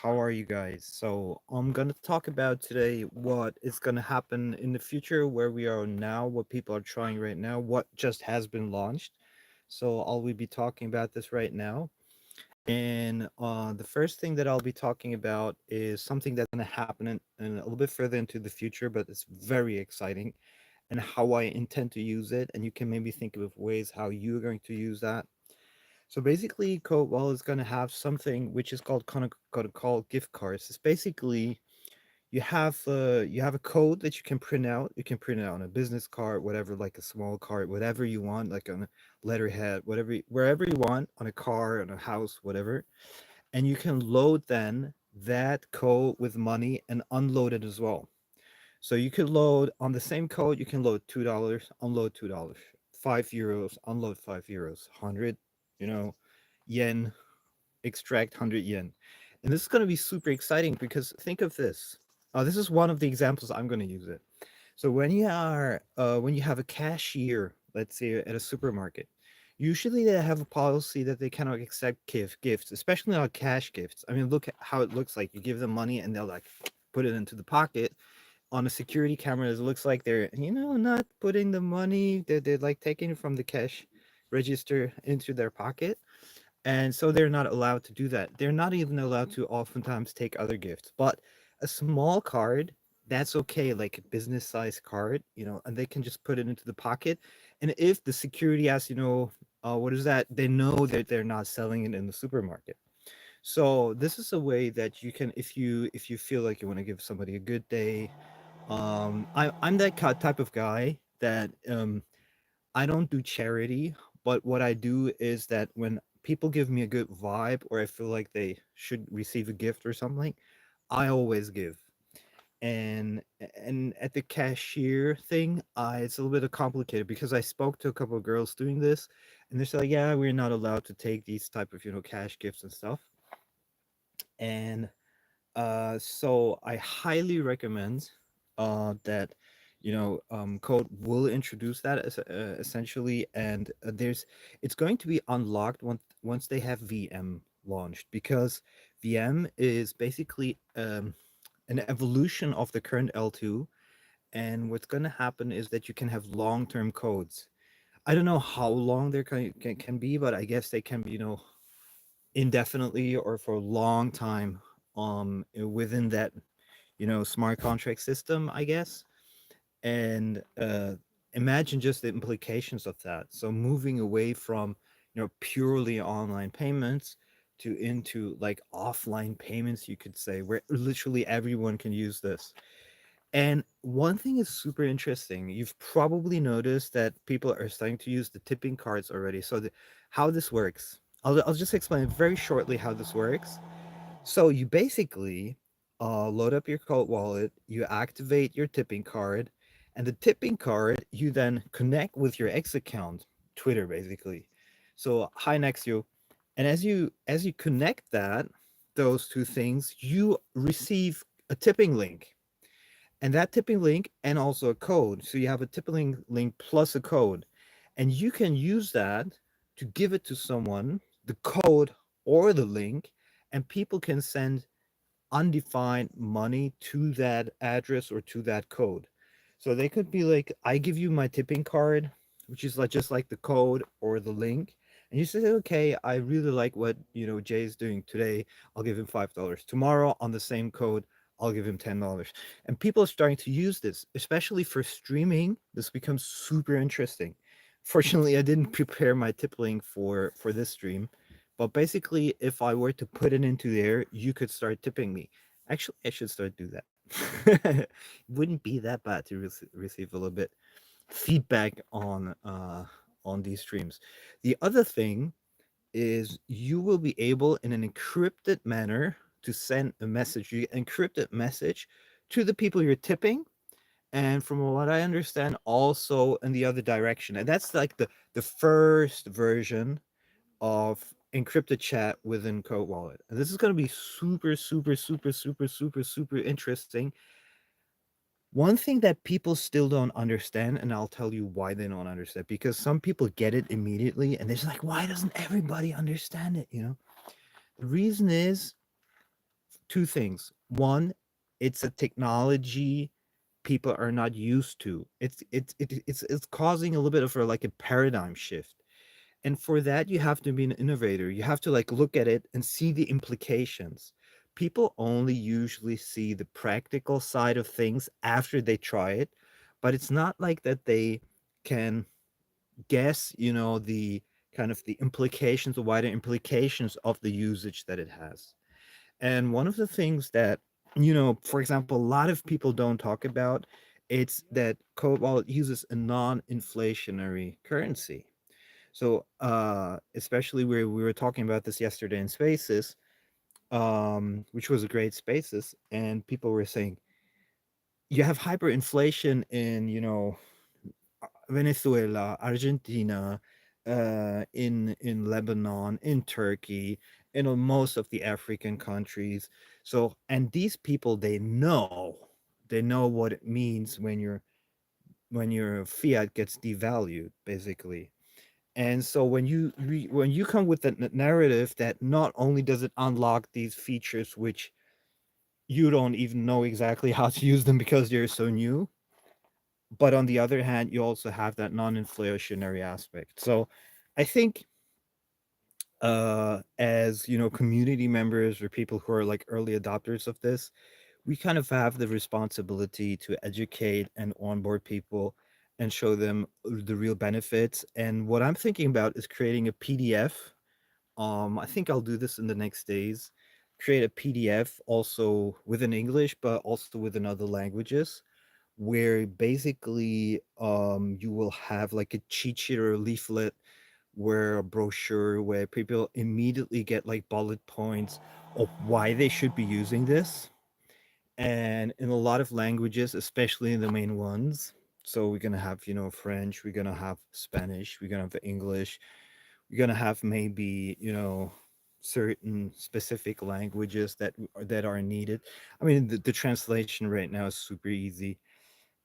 How are you guys? So, I'm going to talk about today what is going to happen in the future, where we are now, what people are trying right now, what just has been launched. So, I'll be talking about this right now. And the first thing that I'll be talking about is something that's going to happen in a little bit further into the future, but it's very exciting, and how I intend to use it. And you can maybe think of ways how you're going to use that. So basically, Codewall is going to have something which is called going to call gift cards. It's basically you have a code that you can print out. You can print it out on a business card, whatever, like a small card, whatever you want, like on a letterhead, whatever, wherever you want, on a car, on a house, whatever. And you can load then that code with money and unload it as well. So you could load on the same code. You can load $2, unload $2, €5, unload €5, 100, you know, yen, extract 100 yen. And this is going to be super exciting because think of this. This is one of the examples I'm going to use it. So when you have a cashier, let's say at a supermarket, usually they have a policy that they cannot accept gifts, especially not cash gifts. I mean, look at how it looks like. You give them money and they'll like put it into the pocket. On a security camera, it looks like they're not putting the money. They're like taking it from the cash register into their pocket, and so they're not allowed to do that. They're not even allowed to oftentimes take other gifts. But a small card, that's okay, like a business size card, and they can just put it into the pocket. And if the security asks, what is that? They know that they're not selling it in the supermarket. So this is a way that you can, if you feel like you want to give somebody a good day. I'm that type of guy that I don't do charity, but what I do is that when people give me a good vibe or I feel like they should receive a gift or something, I always give. And at the cashier thing, it's a little bit complicated because I spoke to a couple of girls doing this, and they're like, "Yeah, we're not allowed to take these type of cash gifts and stuff." And so I highly recommend that Code will introduce that as essentially, and it's going to be unlocked once they have VM launched, because VM is basically an evolution of the current L2, and what's going to happen is that you can have long-term codes. I don't know how long they can be, but I guess they can be, indefinitely or for a long time within that smart contract system, I guess. And imagine just the implications of that. So moving away from purely online payments to into like offline payments, you could say, where literally everyone can use this. And one thing is super interesting. You've probably noticed that people are starting to use the tipping cards already. So how this works, I'll just explain very shortly how this works. So you basically load up your Cold Wallet, you activate your tipping card, and the tipping card you then connect with your X account, Twitter basically. So hi Nexio, and as you connect those two things, you receive a tipping link, and that tipping link and also a code. So you have a tipping link plus a code, and you can use that to give it to someone, the code or the link, and people can send undefined money to that address or to that code. So they could be like, I give you my tipping card, which is like just like the code or the link. And you say, okay, I really like what Jay is doing today. I'll give him $5. Tomorrow on the same code, I'll give him $10. And people are starting to use this, especially for streaming. This becomes super interesting. Fortunately, I didn't prepare my tip link for this stream, but basically, if I were to put it into there, you could start tipping me. Actually, I should start do that. It wouldn't be that bad to receive a little bit feedback on these streams. The other thing is you will be able, in an encrypted manner, to send a message, you encrypted message to the people you're tipping, and from what I understand, also in the other direction. And that's like the first version of encrypted chat within Code Wallet. And this is going to be super, super, super, super, super, super interesting. One thing that people still don't understand, and I'll tell you why they don't understand, because some people get it immediately and they're just like, why doesn't everybody understand it? The reason is two things. One, it's a technology people are not used to. It's causing a little bit of a, like a paradigm shift. And for that, you have to be an innovator. You have to like look at it and see the implications. People only usually see the practical side of things after they try it, but it's not like that they can guess, the kind of the implications, the wider implications of the usage that it has. And one of the things that, for example, a lot of people don't talk about, it's that Cobalt uses a non-inflationary currency. So, especially where we were talking about this yesterday in Spaces, which was a great Spaces, and people were saying you have hyperinflation in, Venezuela, Argentina, in Lebanon, in Turkey, in most of the African countries. So, and these people, they know what it means when your fiat gets devalued, basically. And so when you come with the narrative that not only does it unlock these features which you don't even know exactly how to use them because they're so new, but on the other hand, you also have that non-inflationary aspect. So I think as community members or people who are like early adopters of this, we kind of have the responsibility to educate and onboard people and show them the real benefits. And what I'm thinking about is creating a PDF. I think I'll do this in the next days. Create a PDF also within English, but also within other languages, where basically you will have like a cheat sheet or a leaflet, where a brochure where people immediately get like bullet points of why they should be using this. And in a lot of languages, especially in the main ones. So we're gonna have, French, we're gonna have Spanish, we're gonna have English, we're gonna have maybe, certain specific languages that are needed. I mean, the translation right now is super easy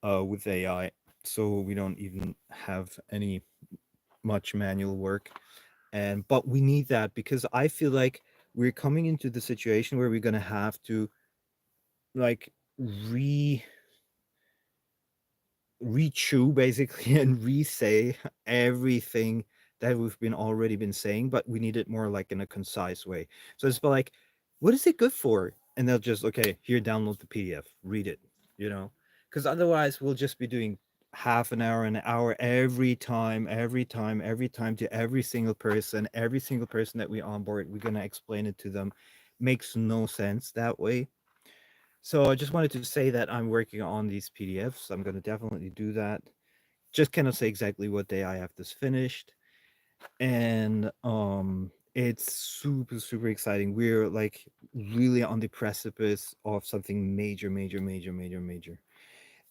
with AI, so we don't even have any much manual work. And but we need that because I feel like we're coming into the situation where we're gonna have to like re rechew basically and re-say everything that we've been already been saying, but we need it more like in a concise way. So it's like, what is it good for? And they'll just, okay, here, download the PDF, read it, because otherwise we'll just be doing half an hour every time to every single person that we onboard. We're gonna explain it to them. Makes no sense that way. So I just wanted to say that I'm working on these PDFs. I'm going to definitely do that. Just cannot say exactly what day I have this finished. And it's super super exciting. We're like really on the precipice of something major major major major major.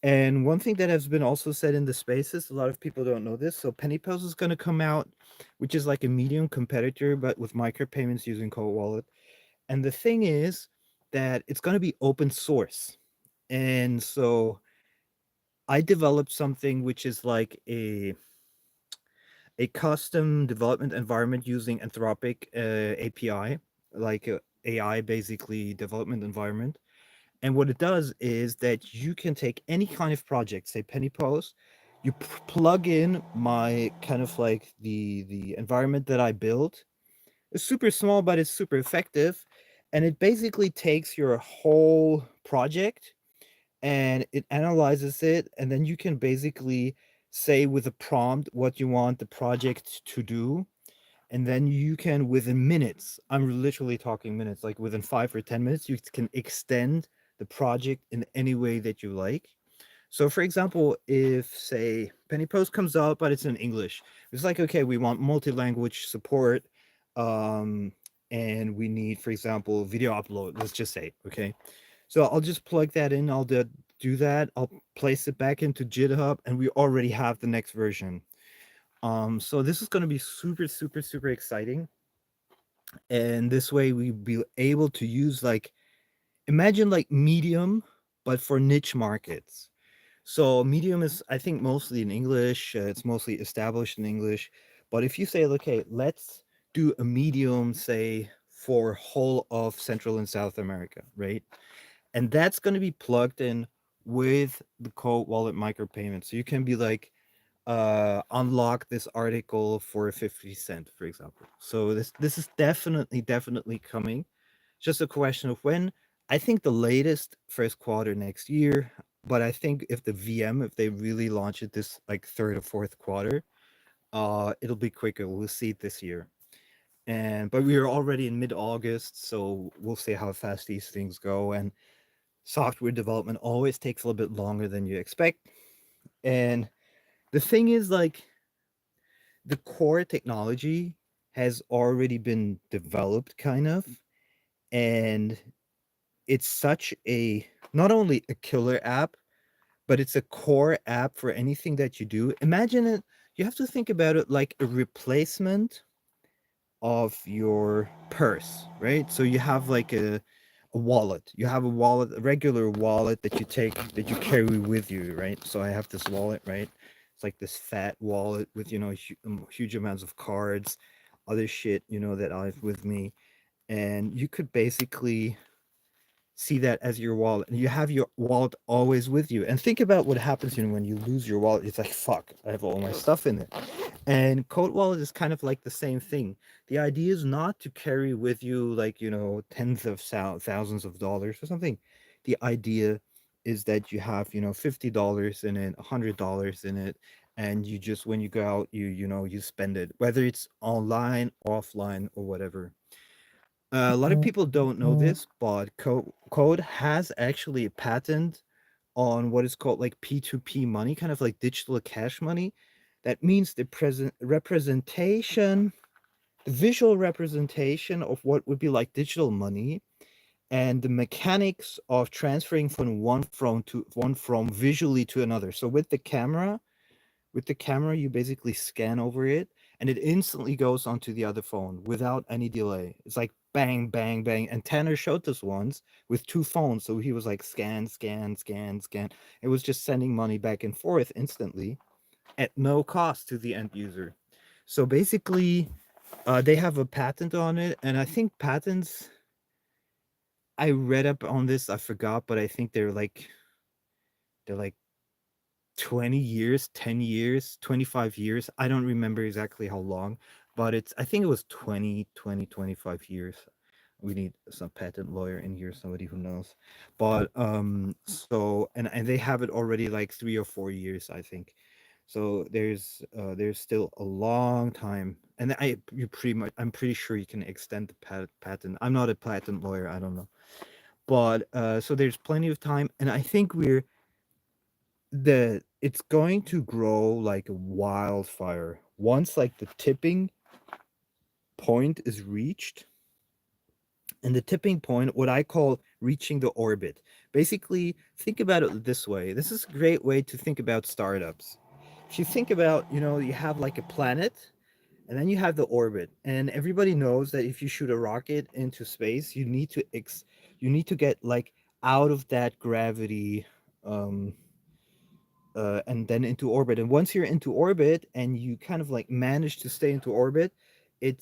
And one thing that has been also said in the spaces, a lot of people don't know this. So Pennypose is going to come out, which is like a medium competitor, but with micropayments using Cold Wallet. And the thing is that it's going to be open source. And so I developed something which is like a custom development environment using Anthropic API, like a AI basically development environment. And what it does is that you can take any kind of project, say Penny Post, you plug in my kind of like the environment that I built. It's super small, but it's super effective, and it basically takes your whole project and it analyzes it, and then you can basically say with a prompt what you want the project to do, and then you can within minutes, I'm literally talking minutes, like within 5 or 10 minutes, you can extend the project in any way that you like. So for example, if say Penny Post comes out but it's in English, it's like, okay, we want multi-language support, um and we need, for example, video upload, let's just say, okay, so I'll just plug that in. I'll do that. I'll place it back into GitHub, and we already have the next version. So this is going to be super, super, super exciting. And this way, we be able to use like, imagine like Medium, but for niche markets. So Medium is, I think, mostly in English. It's mostly established in English. But if you say, okay, let's do a Medium, say for whole of Central and South America, right? And that's going to be plugged in with the Code Wallet micropayment. So you can be like, unlock this article for 50 cent, for example. So this is definitely coming. Just a question of when. I think the latest first quarter next year, but I think if the VM, if they really launch it this like third or fourth quarter, it'll be quicker. We'll see it this year. And but we are already in mid-August, so we'll see how fast these things go. And software development always takes a little bit longer than you expect. And the thing is, like, the core technology has already been developed, kind of, and it's such a not only a killer app, but it's a core app for anything that you do. Imagine it, you have to think about it like a replacement of your purse, right? So you have like a wallet. You have a wallet, a regular wallet that you take that you carry with you, right? So I have this wallet, right? It's like this fat wallet with huge amounts of cards, other shit, that I have with me, and you could basically see that as your wallet, and you have your wallet always with you. And think about what happens, when you lose your wallet. It's like, fuck, I have all my stuff in it. And Code Wallet is kind of like the same thing. The idea is not to carry with you like, tens of thousands of dollars or something. The idea is that you have, $50 in it, $100 in it, and you just, when you go out, you spend it, whether it's online, offline, or whatever. A lot of people don't know this, but Code has actually a patent on what is called like P2P money, kind of like digital cash money. That means the present representation, the visual representation of what would be like digital money, and the mechanics of transferring from one from visually to another. So with the camera, you basically scan over it, and it instantly goes onto the other phone without any delay. It's like bang, bang, bang. And Tanner showed this once with two phones. So he was like scan, scan, scan, scan. It was just sending money back and forth instantly at no cost to the end user. So basically, they have a patent on it. And I think patents, I read up on this, I forgot, but I think they're like 20 years, 10 years, 25 years. I don't remember exactly how long, but I think it was 20, 20, 25 years. We need some patent lawyer in here, somebody who knows. But so and they have it already like 3 or 4 years, I think. So there's still a long time. And I'm pretty sure you can extend the patent. I'm not a patent lawyer, I don't know. But so there's plenty of time, and I think it's going to grow like a wildfire once like the tipping point is reached. And the tipping point, what I call reaching the orbit. Basically, think about it this way. This is a great way to think about startups. If you think about, you have like a planet, and then you have the orbit, and everybody knows that if you shoot a rocket into space, you need to get like out of that gravity, um and then into orbit. And once you're into orbit and you kind of like manage to stay into orbit, it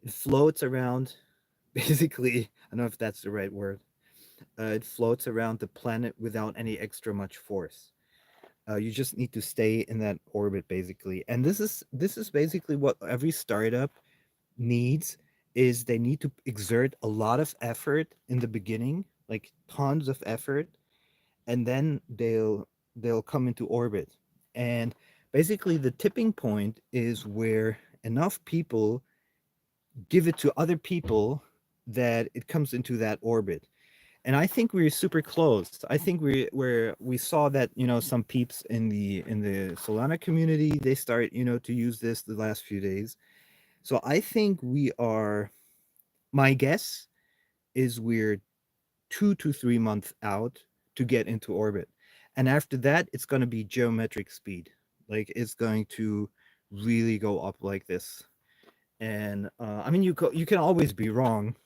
floats around. Basically, I don't know if that's the right word. It floats around the planet without any extra much force. You just need to stay in that orbit, basically. And this is basically what every startup needs. Is they need to exert a lot of effort in the beginning, like tons of effort, and then they'll come into orbit. And basically the tipping point is where enough people give it to other people that it comes into that orbit. And I think we're super close. I think we saw that, some peeps in the Solana community, they start, to use this the last few days. So I think my guess is we're 2 to 3 months out to get into orbit. And after that, it's going to be geometric speed. Like it's going to really go up like this. And I mean, you can always be wrong,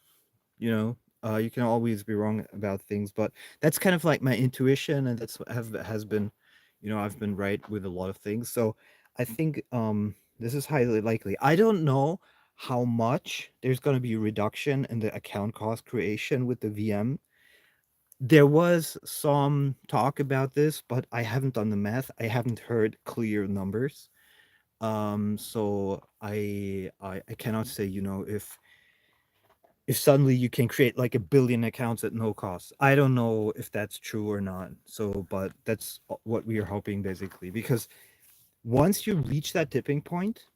you know. You can always be wrong about things, but that's kind of like my intuition, and that's what has been, I've been right with a lot of things. So I think this is highly likely. I don't know how much there's going to be a reduction in the account cost creation with the VM. There was some talk about this, but I haven't done the math. I haven't heard clear numbers. So I cannot say, if suddenly you can create like a billion accounts at no cost. I don't know if that's true or not. So, but that's what we are hoping basically, because once you reach that tipping point,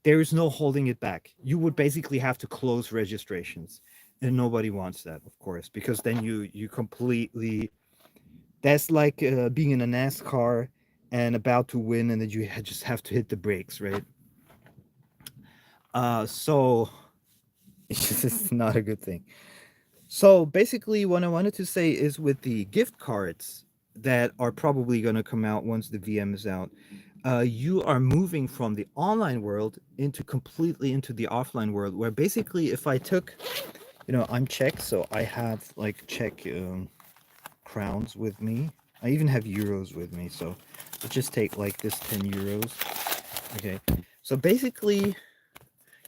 there is no holding it back. You would basically have to close registrations, and nobody wants that, of course, because then you completely, that's like being in a NASCAR and about to win, and then you just have to hit the brakes, right? So it's just not a good thing. So basically, what I wanted to say is with the gift cards that are probably going to come out once the VM is out, you are moving from the online world into completely into the offline world, where basically, if I took, I'm Czech, so I have like Czech crowns with me. I even have euros with me, so let's just take like this 10 euros. Okay, so basically,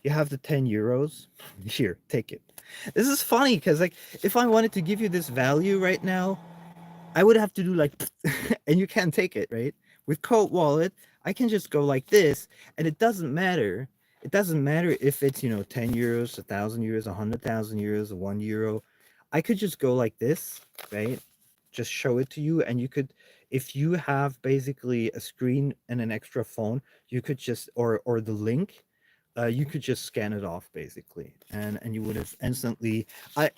you have the 10 euros. Here, take it. This is funny because, like, if I wanted to give you this value right now, I would have to do like, and you can't take it, right? With Cold Wallet, I can just go like this, and it doesn't matter. It doesn't matter if it's, 10 euros, 1,000 euros, 100,000 euros, 1 euro. I could just go like this, right? Just show it to you, and you could, if you have basically a screen and an extra phone, you could just, or the link, you could just scan it off basically, and you would have instantly.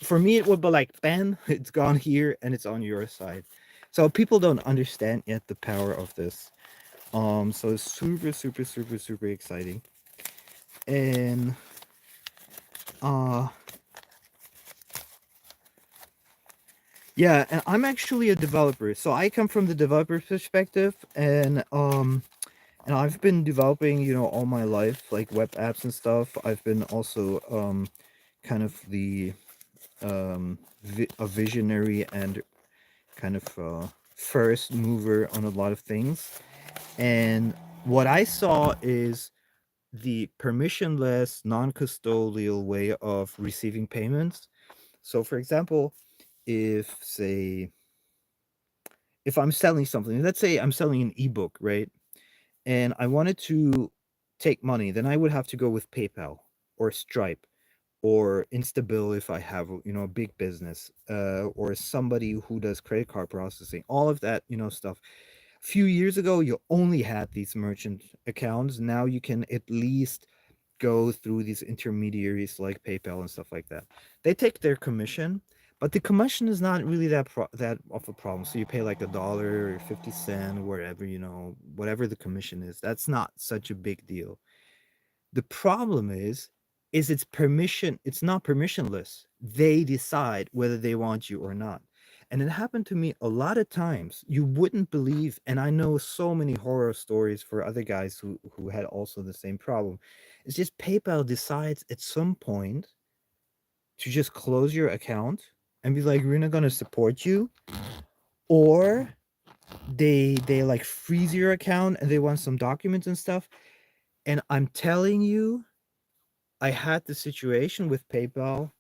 For me, it would be like, bam, it's gone here, and it's on your side. So people don't understand yet the power of this. So it's super, super, super, super exciting, and uh, yeah, and I'm actually a developer, so I come from the developer perspective, and I've been developing, all my life, like web apps and stuff. I've been also kind of the a visionary and kind of first mover on a lot of things. And what I saw is the permissionless, non-custodial way of receiving payments. So, for example, if say if I'm selling something, let's say I'm selling an ebook, right? And I wanted to take money, then I would have to go with PayPal or Stripe or Instabill if I have, a big business, or somebody who does credit card processing, all of that, stuff. A few years ago, you only had these merchant accounts. Now you can at least go through these intermediaries like PayPal and stuff like that. They take their commission, but the commission is not really that of a problem. So you pay like $1 or 50 cents, whatever, whatever the commission is. That's not such a big deal. The problem is it's not permissionless. They decide whether they want you or not. And it happened to me a lot of times. You wouldn't believe, and I know so many horror stories for other guys who had also the same problem. It's just PayPal decides at some point to just close your account and be like, we're not gonna support you, or they like freeze your account and they want some documents and stuff. And I'm telling you, I had the situation with PayPal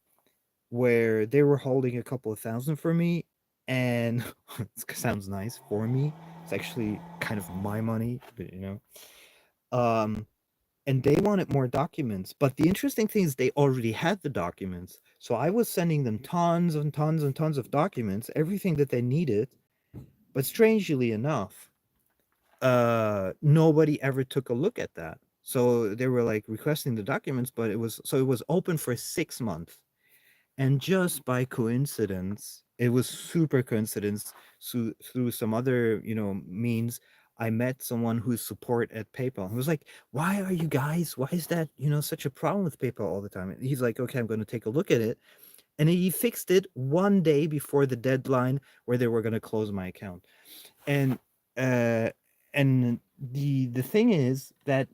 where they were holding a couple of thousand for me, and it sounds nice for me. It's actually kind of my money, but um, and they wanted more documents. But the interesting thing is they already had the documents, so I was sending them tons and tons and tons of documents, everything that they needed. But strangely enough, nobody ever took a look at that. So they were like requesting the documents, but it was open for 6 months. And just by coincidence, it was super coincidence, through some other, means, I met someone who's support at PayPal. He was like, why are you guys, why is that, such a problem with PayPal all the time? And he's like, okay, I'm going to take a look at it. And he fixed it one day before the deadline where they were going to close my account. And uh and the thing is that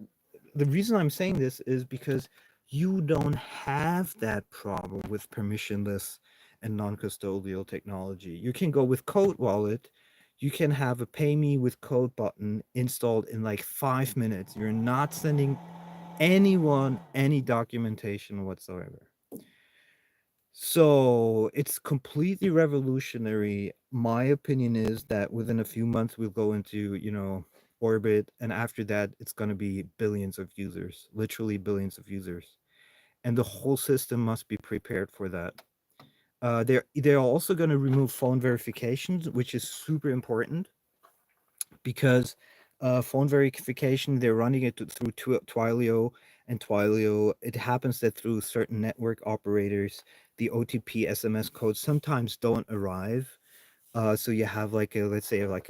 the reason I'm saying this is because you don't have that problem with permissionless and non-custodial technology. You can go with Code Wallet. You can have a pay me with code button installed in like 5 minutes. You're not sending anyone any documentation whatsoever. So it's completely revolutionary. My opinion is that within a few months we'll go into, orbit, and after that it's going to be billions of users, literally billions of users. And the whole system must be prepared for that. They're also going to remove phone verifications, which is super important because phone verification, they're running it through Twilio, and Twilio, it happens that through certain network operators, the OTP SMS codes sometimes don't arrive. So you have like a, let's say like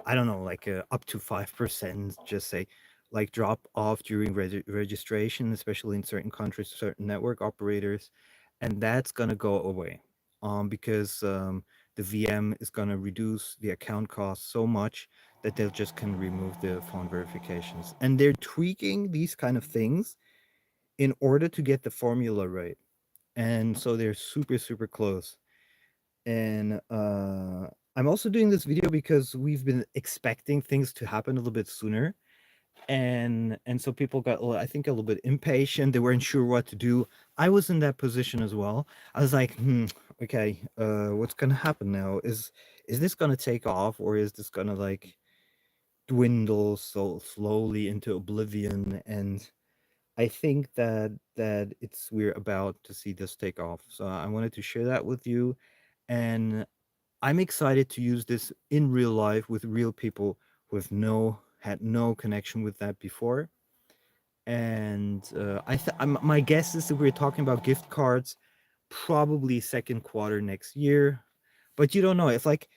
I don't know, like a up to 5%, just say, like drop off during registration, especially in certain countries, certain network operators, and that's gonna go away, because the VM is gonna reduce the account cost so much that they'll just can remove the phone verifications, and they're tweaking these kind of things in order to get the formula right, and so they're super super close. And I'm also doing this video because we've been expecting things to happen a little bit sooner, and so people got I think a little bit impatient. They weren't sure what to do. I was in that position as well. I was like, okay, what's gonna happen now? Is this gonna take off, or is this gonna like dwindle so slowly into oblivion? And I think that we're about to see this take off. So I wanted to share that with you, and I'm excited to use this in real life with real people who have had no connection with that before. And my guess is that we're talking about gift cards probably second quarter next year, but you don't know if like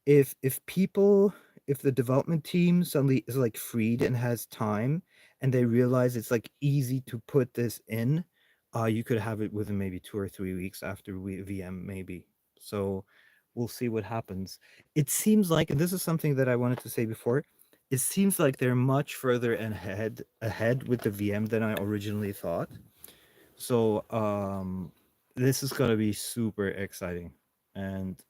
if people, if the development team suddenly is like freed and has time, and they realize it's like easy to put this in, you could have it within maybe 2 or 3 weeks after VM maybe. So we'll see what happens. It seems like, and this is something that I wanted to say before, it seems like they're much further ahead with the VM than I originally thought. So this is gonna be super exciting, and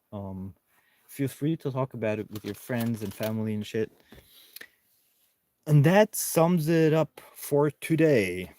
feel free to talk about it with your friends and family and shit. And that sums it up for today.